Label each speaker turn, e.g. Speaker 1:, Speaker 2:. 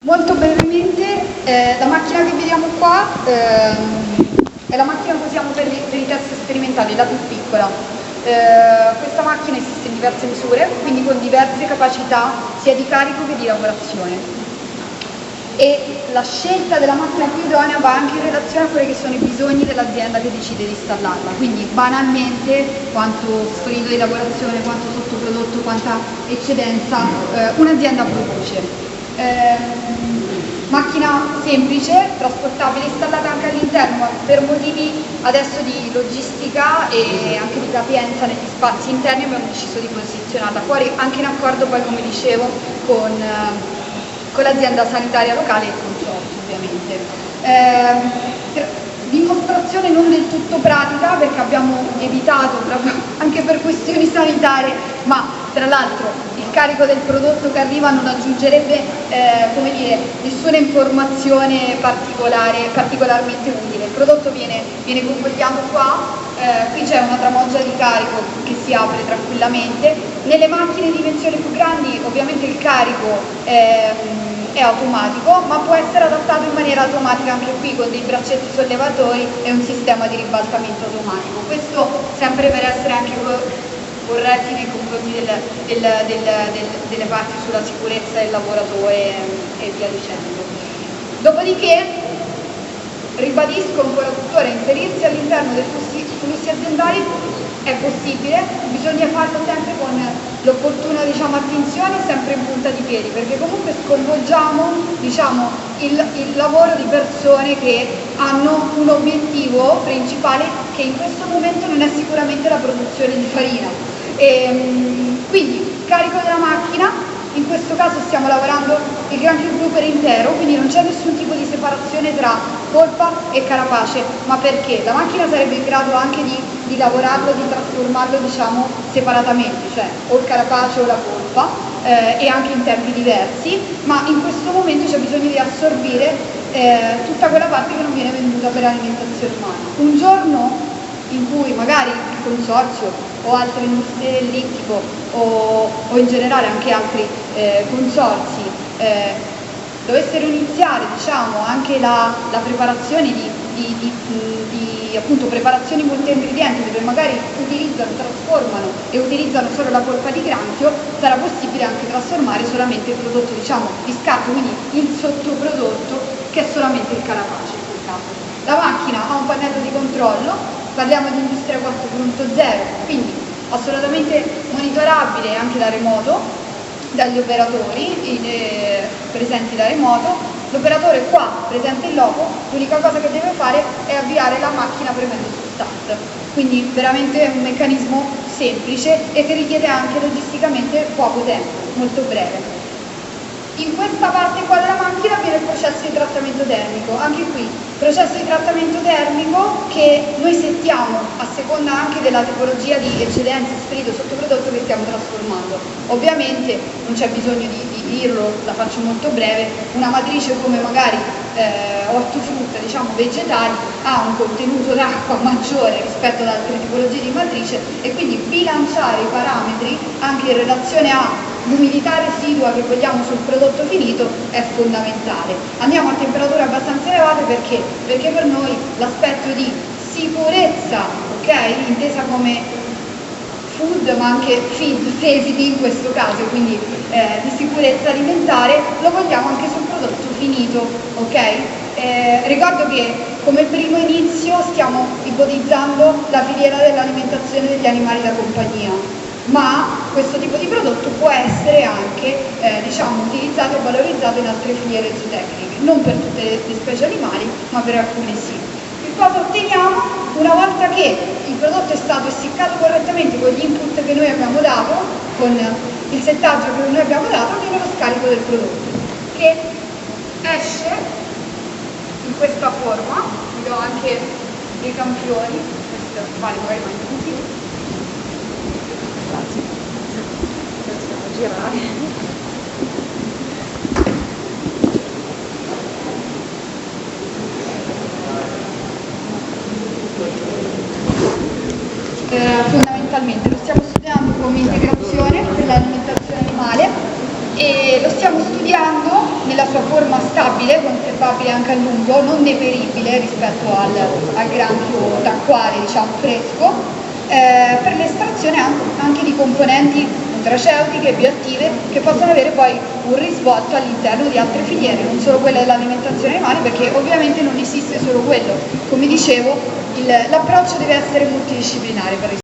Speaker 1: Molto brevemente, la macchina che vediamo qua è la macchina che usiamo per i test sperimentali, la più piccola. Questa macchina esiste in diverse misure, quindi con diverse capacità sia di carico che di lavorazione. E la scelta della macchina più idonea va anche in relazione a quelli che sono i bisogni dell'azienda che decide di installarla. Quindi banalmente quanto sfrutto di lavorazione, quanto sottoprodotto, quanta eccedenza un'azienda produce. Macchina semplice, trasportabile, installata anche all'interno per motivi adesso di logistica e anche di capienza negli spazi interni abbiamo deciso di posizionarla fuori, anche in accordo poi come dicevo con l'azienda sanitaria locale e il consorzio ovviamente. Dimostrazione non del tutto pratica perché abbiamo evitato proprio anche per questioni sanitarie, ma tra l'altro il carico del prodotto che arriva non aggiungerebbe come dire, nessuna informazione particolarmente utile. Il prodotto viene convogliato qua, qui c'è una tramoggia di carico che si apre tranquillamente. Nelle macchine di dimensioni più grandi ovviamente il carico è automatico, ma può essere adattato in maniera automatica anche qui con dei braccetti sollevatori e un sistema di ribaltamento automatico. Questo sempre per essere anche corretti nei confronti delle parti sulla sicurezza del lavoratore e via dicendo. Dopodiché ribadisco ancora tuttora, inserirsi all'interno dei flussi aziendali è possibile, bisogna farlo sempre con l'opportuna attenzione, sempre in punta di piedi, perché comunque sconvolgiamo il lavoro di persone che hanno un obiettivo principale che in questo momento non è sicuramente la produzione di farina. Quindi carico della macchina, in questo caso stiamo lavorando il granchio blu per intero, quindi non c'è nessun tipo di separazione tra polpa e carapace, ma perché la macchina sarebbe in grado anche di lavorarlo, di trasformarlo separatamente, cioè o il carapace o la polpa, e anche in tempi diversi, ma in questo momento c'è bisogno di assorbire tutta quella parte che non viene venduta per alimentazione umana. Un giorno in cui magari il consorzio o altre industrie dell'ittico o in generale anche altri consorzi dovessero iniziare anche la preparazione di appunto preparazioni multi-ingredienti dove magari trasformano e utilizzano solo la polpa di granchio, sarà possibile anche trasformare solamente il prodotto di scarto, quindi il sottoprodotto che è solamente il carapace in quel caso. La macchina ha un pannello di controllo, parliamo di industria 4.0, quindi assolutamente monitorabile anche da remoto dagli operatori presenti da remoto. L'operatore qua presente il logo, l'unica cosa che deve fare è avviare la macchina premendo su start, quindi veramente un meccanismo semplice e che richiede anche logisticamente poco tempo, molto breve. In questa parte qua della macchina viene il processo di trattamento termico, anche qui processo di trattamento termico che noi settiamo a seconda anche della tipologia di eccedenza, spirito, sottoprodotto che stiamo trasformando. Ovviamente non c'è bisogno di dirlo, la faccio molto breve, una matrice come magari ortofrutta, vegetali, ha un contenuto d'acqua maggiore rispetto ad altre tipologie di matrice e quindi bilanciare i parametri anche in relazione all'umidità residua che vogliamo sul prodotto finito è fondamentale. Andiamo a temperature abbastanza elevate perché per noi l'aspetto di sicurezza, intesa come food ma anche feed safety in questo caso, quindi di sicurezza alimentare, lo vogliamo anche sul prodotto finito, ricordo che come primo inizio stiamo ipotizzando la filiera dell'alimentazione degli animali da compagnia, ma questo tipo di prodotto può essere anche utilizzato e valorizzato in altre filiere zootecniche, non per tutte le specie animali, ma per alcune sì. Che cosa otteniamo? Una volta che il prodotto è stato essiccato correttamente con gli input che noi abbiamo dato, con il settaggio che noi abbiamo dato, viene lo scarico del prodotto, che esce in questa forma. Vi do anche dei campioni, questo vale magari manco di più. Grazie. Possiamo girare. Fondamentalmente lo stiamo studiando come integrazione per l'alimentazione animale e lo stiamo studiando nella sua forma stabile, conservabile anche a lungo, non deperibile rispetto al granchio d'acquario, diciamo, fresco, per l'estrazione anche di componenti nutraceutiche, bioattive, che possono avere poi un risvolto all'interno di altre filiere, non solo quella dell'alimentazione animale, perché ovviamente non esiste solo quello. Come dicevo, l'approccio deve essere multidisciplinare per